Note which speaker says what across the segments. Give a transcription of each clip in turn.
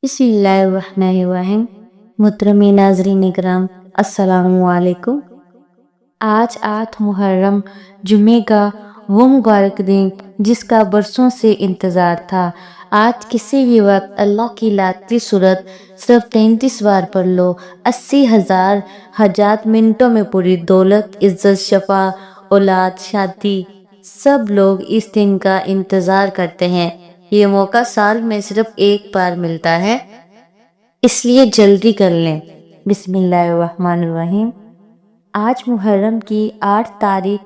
Speaker 1: बिस्मिल्लाहिर्रहमानिर्रहीम। मुहतरम नाज़रीन इकराम, अस्सलामु अलैकुम। आज 8 मुहर्रम जुमे का वो मुबारक दिन जिसका बरसों से इंतज़ार था। आज किसी भी वक्त अल्लाह की लाती सूरत सिर्फ 33 बार पढ़ लो, 80,000 हजात मिनटों में पूरी दौलत, इज्जत, शफा, औलाद, शादी, सब लोग इस दिन का इंतज़ार करते हैं। ये मौका साल में सिर्फ एक बार मिलता है, इसलिए जल्दी कर लें। बिस्मिल्लाहिर्रहमानिर्रहीम। आज मुहर्रम की 8 तारीख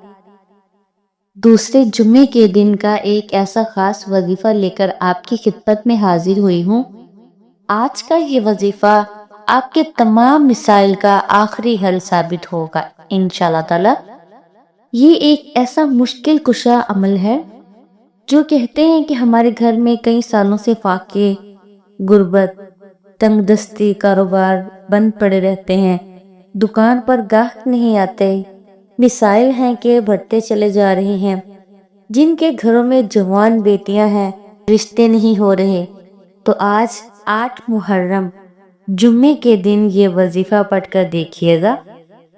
Speaker 1: दूसरे जुम्मे के दिन का एक ऐसा खास वजीफा लेकर आपकी खिदमत में हाजिर हुई हूँ। आज का ये वजीफा आपके तमाम मिसाइल का आखिरी हल साबित होगा इंशाअल्लाह ताला। ये एक ऐसा मुश्किल कुशा अमल है जो कहते हैं कि हमारे घर में कई सालों से फाके, गुर्बत, तंगदस्ती, कारोबार बंद पड़े रहते हैं, दुकान पर गाहक नहीं आते, मिसाइल हैं कि बढ़ते चले जा रहे हैं, जिनके घरों में जवान बेटियां हैं, रिश्ते नहीं हो रहे। तो आज 8 मुहर्रम जुम्मे के दिन ये वजीफा पढ़कर देखिएगा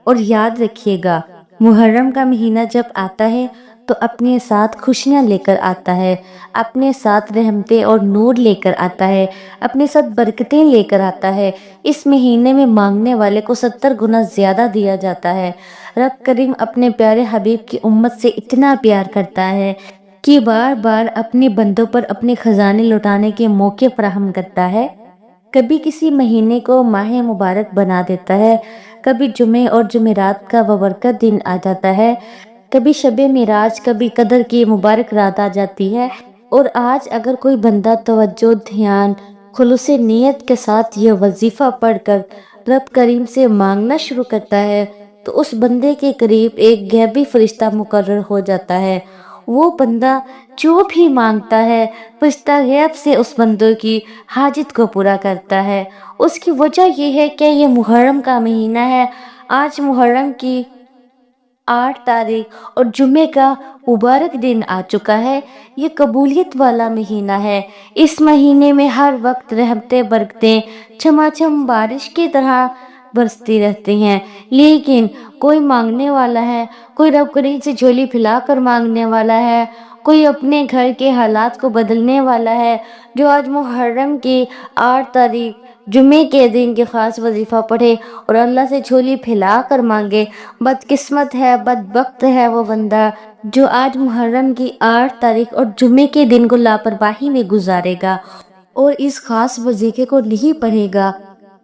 Speaker 1: और याद रखिएगा, मुहर्रम का महीना जब आता है तो अपने साथ खुशियां लेकर आता है, अपने साथ रहमतें और नूर लेकर आता है, अपने साथ बरकतें लेकर आता है। इस महीने में मांगने वाले को 70 गुना ज्यादा दिया जाता है। रब करीम अपने प्यारे हबीब की उम्मत से इतना प्यार करता है कि बार बार अपने बंदों पर अपने खजाने लुटाने के मौके फराहम करता है। कभी किसी महीने को माह मुबारक बना देता है, कभी जुमे और जुमेरात का बबरकत दिन आ जाता है, कभी शबे मिराज, कभी कदर की मुबारक रात आ जाती है। और आज अगर कोई बंदा तवज्जो, ध्यान, खुलूसे नियत के साथ यह वजीफा पढ़कर रब करीम से मांगना शुरू करता है तो उस बंदे के करीब एक गैबी फरिश्ता मुकर्रर हो जाता है। वो बंदा जो भी मांगता है, फरिश्ता गैब से उस बंदे की हाजत को पूरा करता है। उसकी वजह यह है कि ये मुहर्रम का महीना है। आज मुहर्रम की 8 तारीख और जुमे का मुबारक दिन आ चुका है। ये कबूलियत वाला महीना है। इस महीने में हर वक्त रहमतें बरकतें छमाछम बारिश की तरह बरसती रहती हैं। लेकिन कोई मांगने वाला है, कोई रब करीम से झोली फैलाकर मांगने वाला है, कोई अपने घर के हालात को बदलने वाला है, जो आज मुहर्रम की 8 तारीख जुमे के दिन के खास वजीफा पढ़े और अल्लाह से झोली फैला कर मांगे। बदकिस्मत है, बदबख्त है वो बंदा जो आज मुहर्रम की 8 तारीख और जुमे के दिन को लापरवाही में गुजारेगा और इस खास वजीफे को नहीं पढ़ेगा।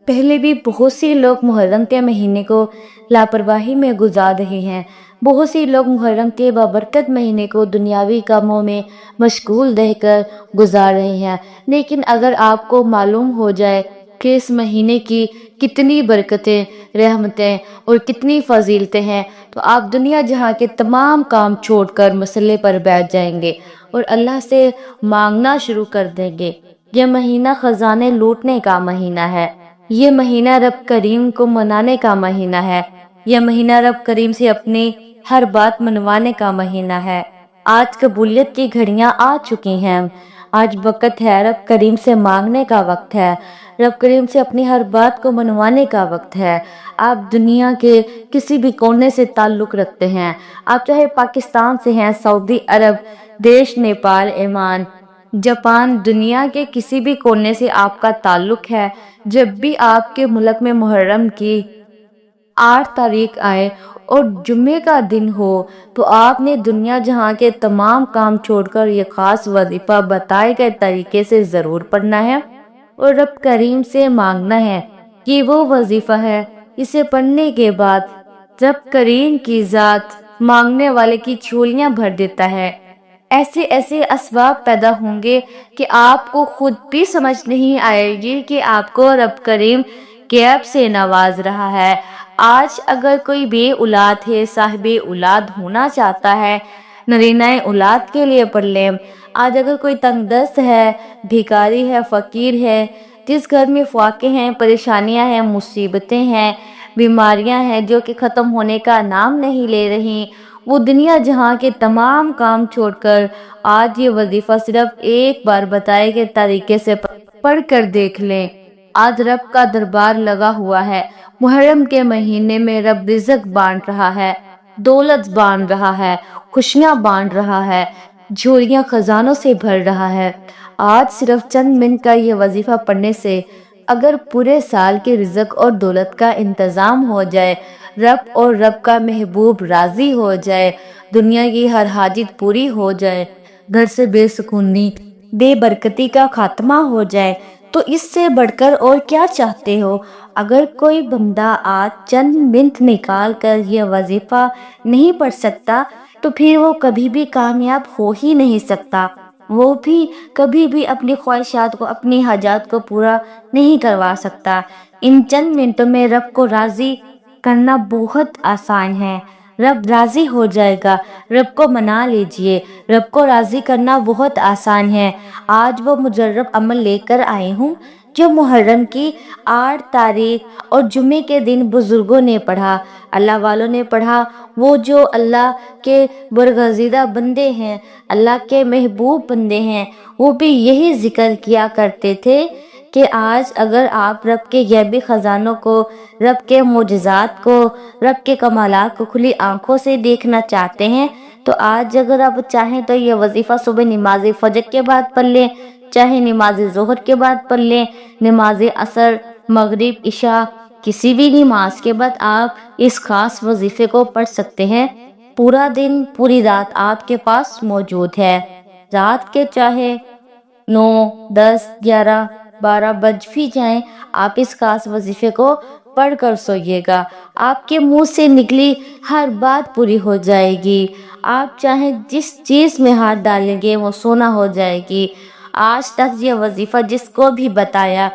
Speaker 1: पहले भी बहुत से लोग मुहर्रम के महीने को लापरवाही में गुजार रहे हैं। बहुत से लोग मुहर्रम के बाबरकत महीने को दुनियावी कामों में मशगूल रहकर गुजार रहे हैं। लेकिन अगर आपको मालूम हो जाए कि इस महीने की कितनी बरकतें, रहमतें और कितनी फजीलतें हैं, तो आप दुनिया जहां के तमाम काम छोड़कर मसले पर बैठ जाएंगे और अल्लाह से मांगना शुरू कर देंगे। यह महीना खजाने लूटने का महीना है। ये महीना रब करीम को मनाने का महीना है। यह महीना रब करीम से अपनी हर बात मनवाने का महीना है। आज कबूलियत की घड़ियां आ चुकी हैं। आज वक्त है, रब करीम से मांगने का वक्त है। रब करीम से अपनी हर बात को मनवाने का वक्त है। आप दुनिया के किसी भी कोने से ताल्लुक रखते हैं, आप चाहे पाकिस्तान से हैं, सऊदी अरब देश, नेपाल, ईमान, जापान, दुनिया के किसी भी कोने से आपका ताल्लुक है, जब भी आपके मुल्क में मुहर्रम की 8 तारीख आए और जुम्मे का दिन हो तो आपने दुनिया जहां के तमाम काम छोड़कर ये खास वजीफा बताए गए तरीके से जरूर पढ़ना है और रब करीम से मांगना है कि वो वजीफा है, इसे पढ़ने के बाद रब करीम की जात मांगने वाले की झोलियां भर देता है। ऐसे ऐसे असबाब पैदा होंगे कि आपको खुद भी समझ नहीं आएगी कि आपको रब करीम गैब से नवाज रहा है। आज अगर कोई बे औलाद है, साहिबे औलाद होना चाहता है, नरीनाए औलाद के लिए पढ़ लें। आज अगर कोई तंगदस्त है, भिखारी है, फकीर है, जिस घर में फाके हैं, परेशानियां हैं, मुसीबतें हैं, बीमारियां हैं जो कि ख़त्म होने का नाम नहीं ले रही, वो दुनिया जहां के तमाम काम छोड़कर आज ये वजीफा सिर्फ एक बार बताए गए तरीके से پڑھ کر دیکھ لیں۔ آج رب کا دربار لگا ہوا ہے۔ محرم کے مہینے میں رب رزق بانٹ رہا ہے، دولت بانٹ رہا ہے، خوشیاں بانٹ رہا ہے، جھولیاں خزانوں سے بھر رہا ہے۔ آج صرف چند منٹ کا یہ وظیفہ پڑھنے سے اگر پورے سال کے رزق اور دولت کا انتظام ہو جائے، رب اور رب کا محبوب راضی ہو جائے، دنیا کی ہر حاجت پوری ہو جائے، گھر سے بے سکونی، بے برکتی کا خاتمہ ہو جائے، تو اس سے بڑھ کر اور کیا چاہتے ہو؟ اگر کوئی بندہ آج چند منٹ نکال کر یہ وظیفہ نہیں پڑھ سکتا تو پھر وہ کبھی بھی کامیاب ہو ہی نہیں سکتا، وہ بھی کبھی بھی اپنی خواہشات کو، اپنی حاجات کو پورا نہیں کروا سکتا۔ ان چند منٹوں میں رب کو راضی کرنا بہت آسان ہے، رب راضی ہو جائے گا۔ رب کو منا لیجئے، رب کو راضی کرنا بہت آسان ہے۔ آج وہ مجرب عمل لے کر آئی ہوں جو محرم کی 8 تاریخ اور جمعے کے دن بزرگوں نے پڑھا، اللہ والوں نے پڑھا۔ وہ جو اللہ کے برگزیدہ بندے ہیں، اللہ کے محبوب بندے ہیں، وہ بھی یہی ذکر کیا کرتے تھے کہ آج اگر آپ رب کے غیبی خزانوں کو، رب کے معجزات کو، رب کے کمالات کو کھلی آنکھوں سے دیکھنا چاہتے ہیں تو آج اگر آپ چاہیں تو یہ وظیفہ صبح نماز فجر کے بعد پڑھ لیں، چاہے نماز ظہر کے بعد پڑھ لیں، نماز عصر، مغرب، عشاء، کسی بھی نماز کے بعد آپ اس خاص وظیفے کو پڑھ سکتے ہیں۔ پورا دن، پوری رات آپ کے پاس موجود ہے۔ رات کے چاہے 9، 10، 11، 12 بج بھی جائیں، آپ اس خاص وظیفے کو پڑھ کر سوئیے گا۔ آپ کے منہ سے نکلی ہر بات پوری ہو جائے گی۔ آپ چاہیں جس چیز میں ہاتھ ڈالیں گے وہ سونا ہو جائے گی۔ آج تک یہ وظیفہ جس کو بھی بتایا،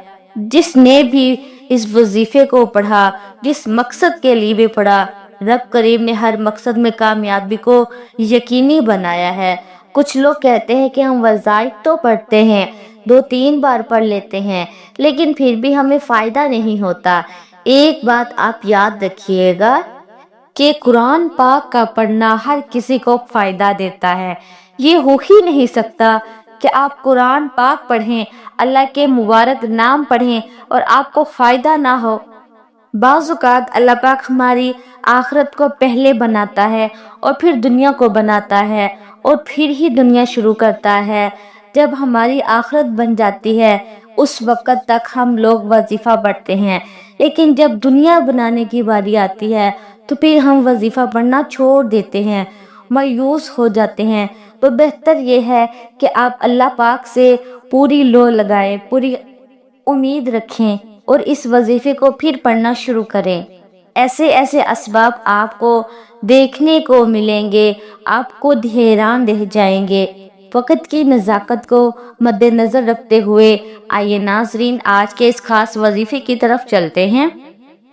Speaker 1: جس نے بھی اس وظیفے کو پڑھا، جس مقصد کے لیے بھی پڑھا، رب کریم نے ہر مقصد میں کامیابی کو یقینی بنایا ہے۔ کچھ لوگ کہتے ہیں کہ ہم وظائف تو پڑھتے ہیں، 2-3 بار پڑھ لیتے ہیں، لیکن پھر بھی ہمیں فائدہ نہیں ہوتا۔ ایک بات آپ یاد رکھیے گا کہ قرآن پاک کا پڑھنا ہر کسی کو فائدہ دیتا ہے۔ یہ ہو ہی نہیں سکتا کہ آپ قرآن پاک پڑھیں، اللہ کے مبارک نام پڑھیں اور آپ کو فائدہ نہ ہو۔ بعض اوقات اللہ پاک ہماری آخرت کو پہلے بناتا ہے اور پھر دنیا کو بناتا ہے اور پھر ہی دنیا شروع کرتا ہے۔ جب ہماری آخرت بن جاتی ہے اس وقت تک ہم لوگ وظیفہ پڑھتے ہیں، لیکن جب دنیا بنانے کی باری آتی ہے تو پھر ہم وظیفہ پڑھنا چھوڑ دیتے ہیں، مایوس ہو جاتے ہیں۔ تو بہتر یہ ہے کہ آپ اللہ پاک سے پوری لو لگائیں، پوری امید رکھیں اور اس وظیفے کو پھر پڑھنا شروع کریں۔ ایسے اسباب آپ کو دیکھنے کو ملیں گے، آپ کو حیران رہ جائیں گے۔ وقت کی نزاکت کو مد نظر رکھتے ہوئے آئیے ناظرین آج کے اس خاص وظیفے کی طرف چلتے ہیں،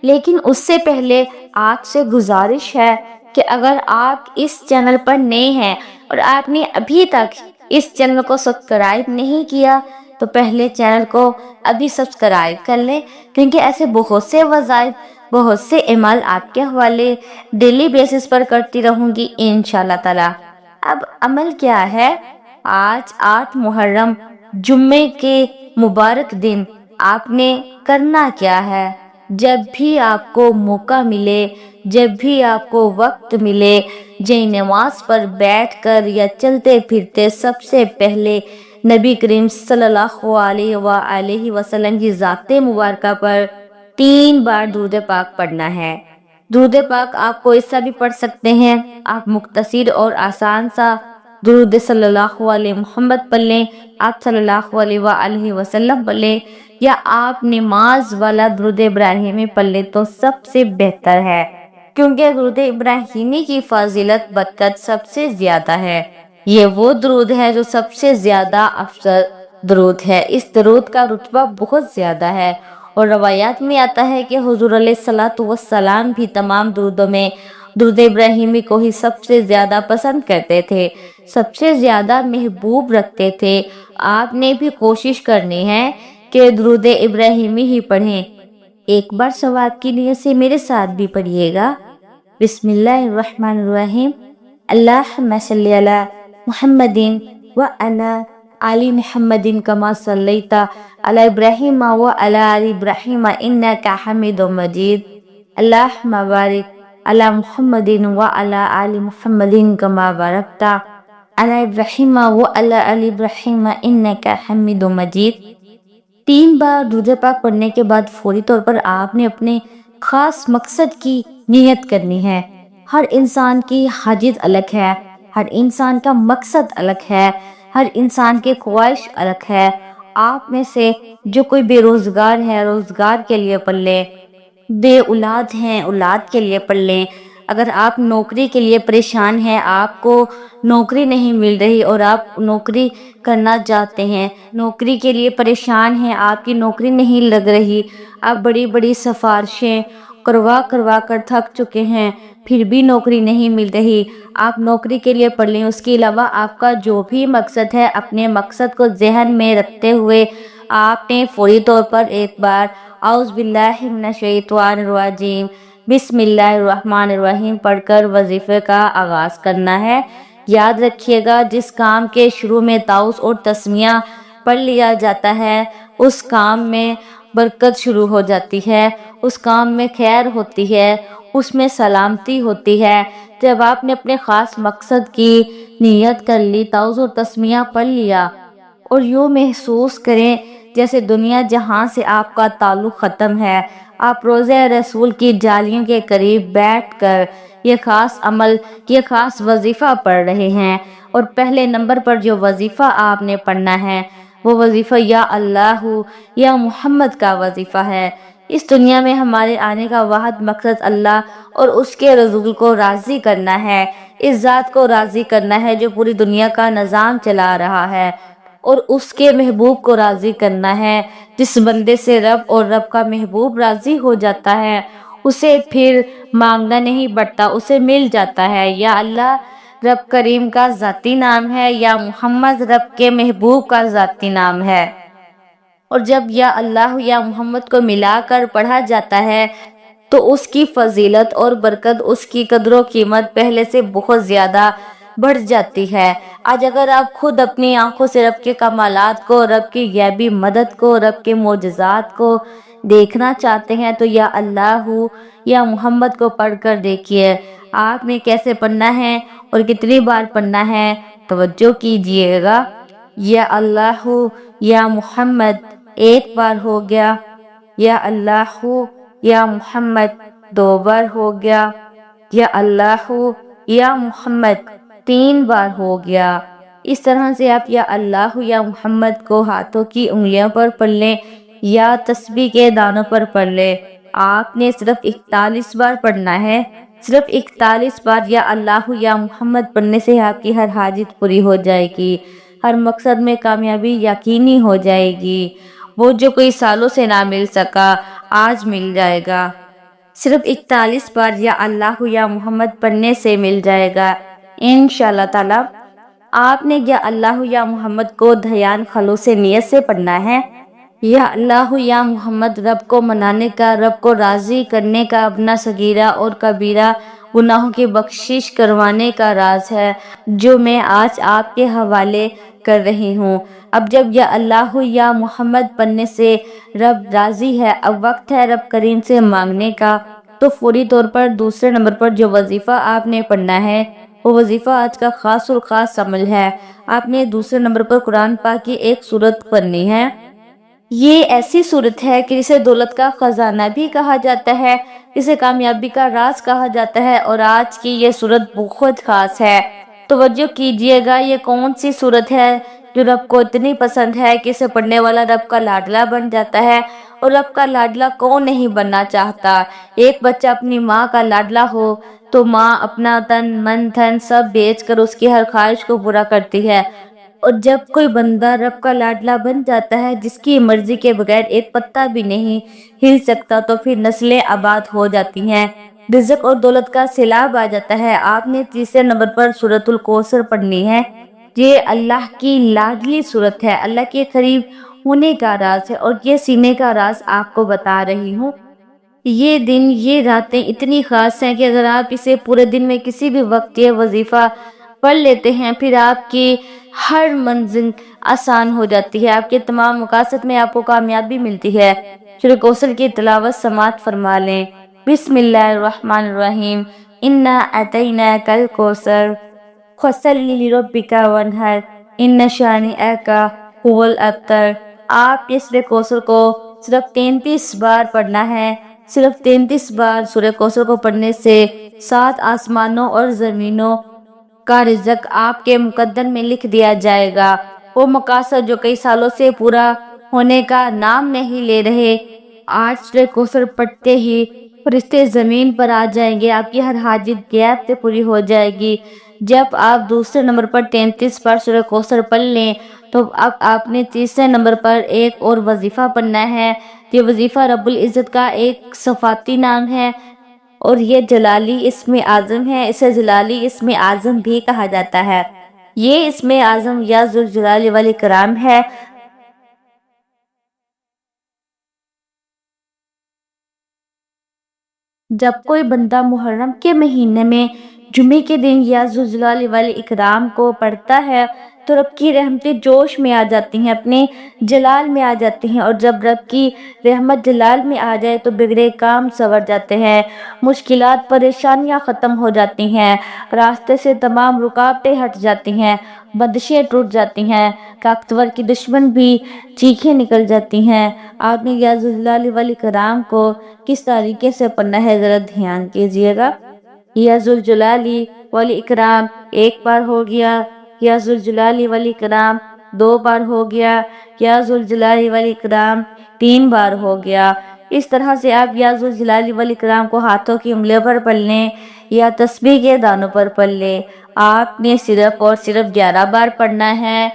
Speaker 1: لیکن اس سے پہلے آپ سے گزارش ہے کہ اگر آپ اس چینل پر نئے ہیں اور آپ نے ابھی تک اس چینل کو سبسکرائب نہیں کیا تو پہلے چینل کو ابھی سبسکرائب کر لیں، کیونکہ ایسے بہت سے وظائف، بہت سے اعمال آپ کے حوالے ڈیلی بیسس پر کرتی رہوں گی انشاءاللہ تعالی۔ اب عمل کیا ہے؟ آج 8 محرم جمعے کے مبارک دن آپ نے کرنا کیا ہے؟ جب بھی آپ کو موقع ملے، جب بھی آپ کو وقت ملے، جائے نماز پر بیٹھ کر یا چلتے پھرتے سب سے پہلے نبی کریم صلی اللہ علیہ وآلہ وسلم کی ذات مبارکہ پر 3 بار درود پاک پڑھنا ہے۔ درود پاک آپ کوئی سا بھی پڑھ سکتے ہیں، آپ مختصر اور آسان سا درود صلی اللہ علیہ محمد پڑھ لیں، آپ صلی اللہ علیہ وآلہ وسلم پڑھ لیں، یا آپ نماز والا درود ابراہیمی پڑھ لیں تو سب سے بہتر ہے، کیونکہ درود ابراہیمی کی فضیلت برکت سب سے زیادہ ہے۔ یہ وہ درود ہے جو سب سے زیادہ افضل درود ہے، اس درود کا رتبہ بہت زیادہ ہے، اور روایات میں آتا ہے کہ حضور علیہ الصلوۃ والسلام بھی تمام درودوں میں درود ابراہیمی کو ہی سب سے زیادہ پسند کرتے تھے، سب سے زیادہ محبوب رکھتے تھے۔ آپ نے بھی کوشش کرنی ہے کہ درود ابراہیمی ہی پڑھیں۔ ایک بار ثواب کی نیت سے میرے ساتھ بھی پڑھیے گا۔ بسم اللہ الرحمن الرحیم، اللہم صلی علی محمد وعلی آل محمد کما صلیت अला इब्राहीम व अला आलि इब्राहीम इन्नका हमीदुम मजीद। अल्लाहुम्मा बारिक अला मुहम्मदिन व अला आलि मुहम्मदिन कमा बारकता अला इब्राहीम व अला आलि इब्राहीम इन्नका हमीदुम मजीद। 3 बार दुरूद पाक पढ़ने के बाद फौरी तौर पर आपने अपने खास मकसद की नियत करनी है। हर इंसान की हाजित अलग है, हर इंसान का मकसद अलग है, हर इंसान की ख्वाहिश अलग है। आप में से जो कोई बेरोजगार है, रोजगार के लिए पढ़ ले, बे औलाद हैं, औलाद के लिए पढ़ लें। अगर आप नौकरी के लिए परेशान हैं, आपको नौकरी नहीं मिल रही और आप नौकरी करना चाहते हैं, नौकरी के लिए परेशान हैं, आपकी नौकरी नहीं लग रही, आप बड़ी बड़ी सिफारिशें करवा करवा कर थक चुके हैं, फिर भी नौकरी नहीं मिल रही, आप नौकरी के लिए पढ़ लें। उसके अलावा आपका जो भी मकसद है, अपने मकसद को जहन में रखते हुए आपने फौरी तौर पर एक बार औज़ बिल्लाहि मिनश शैतानिर रजीम बिस्मिल्लाहिर्रहमानिर्रहीम पढ़कर वजीफे का आगाज करना है। याद रखिएगा, जिस काम के शुरू में ताउस और तस्मिया पढ़ लिया जाता है, उस काम में बरकत शुरू हो जाती है, उस काम में खैर होती है, उसमें सलामती होती है। जब आपने अपने खास मकसद की नियत कर ली, ताउस और तस्मिया पढ़ लिया, और यूँ महसूस करें जैसे दुनिया जहां से आपका ताल्लुक ख़त्म है, आप रोज़े रसूल की जालियों के करीब बैठकर ये खास अमल, ये खास वजीफ़ा पढ़ रहे हैं। और पहले नंबर पर जो वजीफ़ा आपने पढ़ना है, वो वजीफ़ा या अल्लाहु या मुहम्मद का वजीफ़ा है। इस दुनिया में हमारे आने का वाहिद मकसद अल्लाह और उसके रसूल को राज़ी करना है, इस ज़ात को राज़ी करना है जो पूरी दुनिया का निज़ाम चला रहा है, और उसके महबूब को राज़ी करना है। जिस बंदे से रब और रब का महबूब राज़ी हो जाता है, उसे फिर मांगना नहीं पड़ता, उसे मिल जाता है। या अल्लाह रब करीम का ज़ाती नाम है, या मुहम्मद रब के महबूब का ज़ाती नाम है। और जब या अल्लाह या मुहम्मद को मिलाकर पढ़ा जाता है, तो उसकी फजीलत और बरकत, उसकी कदर कीमत पहले से बहुत ज़्यादा बढ़ जाती है। आज अगर आप खुद अपनी आंखों से रब के कमालात को, रब की गैबी मदद को, रब के मोजज़ात को देखना चाहते हैं, तो या अल्लाह या मुहम्मद को पढ़कर देखिए। आपने कैसे पढ़ना है और कितनी बार पढ़ना है, तवज्जो कीजिएगा। या अल्लाह या मुहम्मद एक बार हो गया, या अल्लाह या मुहम्मद 2 बार हो गया, या अल्लाह या मुहम्मद 3 बार हो गया। इस तरह से आप या अल्लाह या मुहम्मद को हाथों की उंगलियों पर पढ़ लें या तस्बीह के दानों पर पढ़ लें। आपने सिर्फ 41 बार पढ़ना है, सिर्फ 41 बार या अल्लाह या मुहम्मद पढ़ने से आपकी हर हाजित पूरी हो जाएगी, हर मकसद में कामयाबी यकीनी हो जाएगी। वो जो कोई सालों से ना मिल सका, आज मिल जाएगा। सिर्फ 41 बार या अल्लाह या मुहम्मद पढ़ने से मिल जाएगा इंशाअल्लाह ताला। आपने या अल्लाह या मुहम्मद को ध्यान खलूस से नियत से पढ़ना है। या अल्लाह या मुहम्मद रब को मनाने का, रब को राज़ी करने का, अपना सगीरा और कबीरा गुनाहों की बख्शिश करवाने का राज है, जो मैं आज आपके हवाले कर रही हूँ। अब जब या अल्लाह या मुहम्मद पढ़ने से रब राज़ी है, अब वक्त है रब करीम से मांगने का। तो फौरी तौर पर दूसरे नंबर पर जो वजीफ़ा आपने पढ़ना है, वो वजीफ़ा आज का ख़ास और ख़ास अमल है। आपने दूसरे नंबर पर कुरान पाक की एक सूरत पढ़नी है। ये ऐसी सूरत है कि जिसे दौलत का खजाना भी कहा जाता है, इसे कामयाबी का राज कहा जाता है, और आज की ये सूरत बहुत खास है। तवज्जो कीजिएगा, ये कौन सी सूरत है जो रब को इतनी पसंद है कि इसे पढ़ने वाला रब का लाडला बन जाता है। और रब का लाडला कौन नहीं बनना चाहता। एक बच्चा अपनी माँ का लाडला हो तो माँ अपना तन मन धन सब बेचकर उसकी हर ख्वाहिश को पूरा करती है। और जब कोई बंदा रब का लाडला बन जाता है, जिसकी मर्जी के बगैर एक पत्ता भी नहीं हिल सकता, तो फिर नस्लें आबाद हो जाती हैं, रिज़्क और दौलत का सैलाब आ जाता है। आपने तीसरे नंबर पर सूरतुल कौसर पढ़नी है। ये अल्लाह की लाडली सूरत है, अल्लाह के करीब होने का राज है, और ये सीने का राज आपको बता रही हूँ। ये दिन, ये रातें इतनी खास हैं कि अगर आप इसे पूरे दिन में किसी भी वक्त ये वजीफा पढ़ लेते हैं, फिर आपकी ہر منزل آسان ہو جاتی ہے، آپ کے تمام مقاصد میں آپ کو کامیابی ملتی ہے۔ سورہ کوثر کی تلاوت سماعت فرما لیں۔ بسم اللہ الرحمن الرحیم، انا اعطیناک الکوثر فصلی لربک وانحر ان شانئک هو الابتر۔ آپ نے سورہ کوثر کو صرف 33 بار پڑھنا ہے۔ صرف 33 بار سورہ کوثر کو پڑھنے سے 7 آسمانوں اور زمینوں کا رزق آپ کے مقدر میں لکھ دیا جائے گا۔ وہ مقاصد جو کئی سالوں سے پورا ہونے کا نام نہیں لے رہے، آج سورہ کوثر پڑھتے ہی فرشتے زمین پر آ جائیں گے، آپ کی ہر حاجت غیب سے پوری ہو جائے گی۔ جب آپ دوسرے نمبر پر 33 بار سورہ کوثر پڑھ لیں تو اب آپ نے تیسرے نمبر پر ایک اور وظیفہ پڑھنا ہے۔ یہ وظیفہ رب العزت کا ایک صفاتی نام ہے اور یہ جلالی اسم اعظم ہے، اسے جلالی اسم اعظم بھی کہا جاتا ہے۔ یہ اسم اعظم یا ذوالجلال والاکرام ہے۔ جب کوئی بندہ محرم کے مہینے میں جمعے کے دن یا ذوالجلال والاکرام کو پڑھتا ہے تو رب کی رحمتیں جوش میں آ جاتی ہیں، اپنے جلال میں آ جاتی ہیں، اور جب رب کی رحمت جلال میں آ جائے تو بگڑے کام سنور جاتے ہیں، مشکلات پریشانیاں ختم ہو جاتی ہیں، راستے سے تمام رکاوٹیں ہٹ جاتی ہیں، بندشیں ٹوٹ جاتی ہیں، طاقتور کی دشمن بھی چیخیں نکل جاتی ہیں۔ آپ نے یا ذوالجلال والاکرام کو کس طریقے سے پڑھنا ہے ذرا دھیان کیجئے گا۔ یا ذوالجلال والاکرام ایک بار ہو گیا، یا ذوالجلال والاکرام 2 بار ہو گیا، یا ذوالجلال والاکرام 3 بار ہو گیا۔ اس طرح سے آپ یا ذوالجلال والاکرام کو ہاتھوں کی انگلیوں پر پڑھ لیں یا تسبیح کے دانوں پر پڑھ لیں۔ آپ نے صرف اور صرف 11 بار پڑھنا ہے۔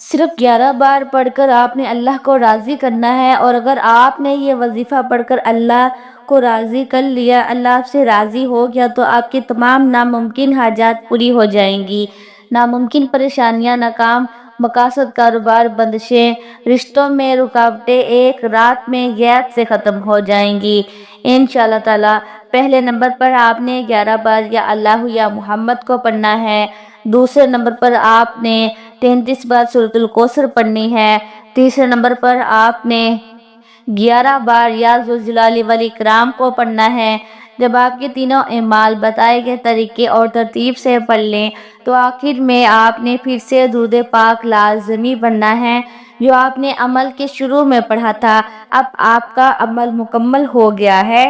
Speaker 1: صرف 11 بار پڑھ کر آپ نے اللہ کو راضی کرنا ہے، اور اگر آپ نے یہ وظیفہ پڑھ کر اللہ کو راضی کر لیا، اللہ آپ سے راضی ہو گیا، تو آپ کی تمام ناممکن حاجات پوری ہو جائیں گی۔ ناممکن پریشانیاں، ناکام مقاصد، کاروبار بندشیں، رشتوں میں رکاوٹیں ایک رات میں غیب سے ختم ہو جائیں گی انشاءاللہ تعالی۔ پہلے نمبر پر آپ نے 11 بار یا اللہ یا محمد کو پڑھنا ہے۔ دوسرے نمبر پر آپ نے 33 بار سورۃ الکوثر پڑھنی ہے۔ تیسرے نمبر پر آپ نے 11 بار یا ذوالجلال والاکرام کو پڑھنا ہے۔ جب آپ کے تینوں اعمال بتائے گئے طریقے اور ترتیب سے پڑھ لیں تو آخر میں آپ نے پھر سے درود پاک لازمی پڑھنا ہے جو آپ نے عمل کے شروع میں پڑھا تھا۔ اب آپ کا عمل مکمل ہو گیا ہے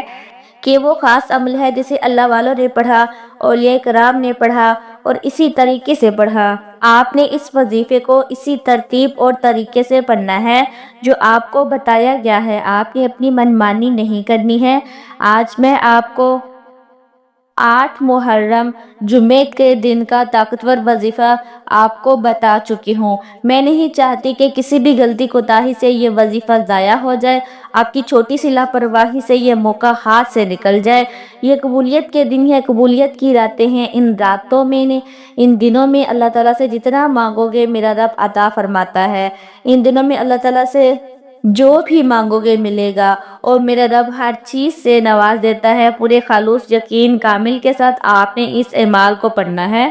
Speaker 1: کہ وہ خاص عمل ہے جسے اللہ والوں نے پڑھا، اولیاء کرام نے پڑھا اور اسی طریقے سے پڑھا۔ آپ نے اس وظیفے کو اسی ترتیب اور طریقے سے پڑھنا ہے جو آپ کو بتایا گیا ہے۔ آپ نے اپنی منمانی نہیں کرنی ہے۔ آج میں آپ کو 8 محرم جمعے کے دن کا طاقتور وظیفہ آپ کو بتا چکی ہوں۔ میں نہیں چاہتی کہ کسی بھی غلطی کوتاہی سے یہ وظیفہ ضائع ہو جائے، آپ کی چھوٹی سی لاپرواہی سے یہ موقع ہاتھ سے نکل جائے۔ یہ قبولیت کے دن ہے، قبولیت کی راتیں ہیں۔ ان راتوں میں ان دنوں میں اللہ تعالیٰ سے جتنا مانگو گے میرا رب عطا فرماتا ہے۔ ان دنوں میں اللہ تعالیٰ سے جو بھی مانگو گے ملے گا، اور میرا رب ہر چیز سے نواز دیتا ہے۔ پورے خالص یقین کامل کے ساتھ آپ نے اس اعمال کو پڑھنا ہے۔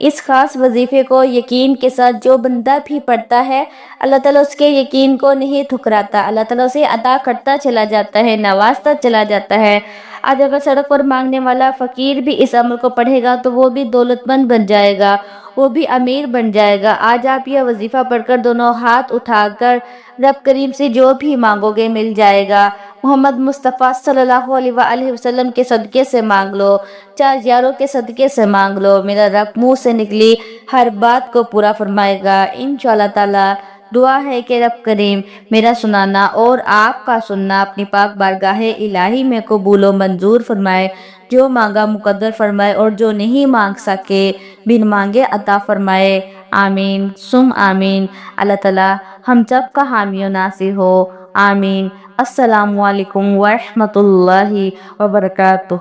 Speaker 1: اس خاص وظیفے کو یقین کے ساتھ جو بندہ بھی پڑھتا ہے، اللہ تعالیٰ اس کے یقین کو نہیں ٹھکراتا، اللہ تعالیٰ اسے عطا کرتا چلا جاتا ہے، نوازتا چلا جاتا ہے۔ آج اگر سڑک پر مانگنے والا فقیر بھی اس عمل کو پڑھے گا تو وہ بھی دولت مند بن جائے گا، وہ بھی امیر بن جائے گا۔ آج آپ یہ وظیفہ پڑھ کر دونوں ہاتھ اٹھا کر رب کریم سے جو بھی مانگو گے مل جائے گا۔ محمد مصطفیٰ صلی اللہ علیہ وآلہ وسلم کے صدقے سے مانگ لو، چار یاروں کے صدقے سے مانگ لو، میرا رب منہ سے نکلی ہر بات کو پورا فرمائے گا انشاءاللہ تعالی۔ دعا ہے کہ رب کریم میرا سنانا اور آپ کا سننا اپنی پاک بارگاہ الہی میں قبول و منظور فرمائے، جو مانگا مقدر فرمائے اور جو نہیں مانگ سکے بن مانگے عطا فرمائے۔ آمین ثم آمین۔ اللہ تعالی ہم سب کا حامی و ناصر ہو، آمین۔ السلام علیکم ورحمۃ اللہ وبرکاتہ۔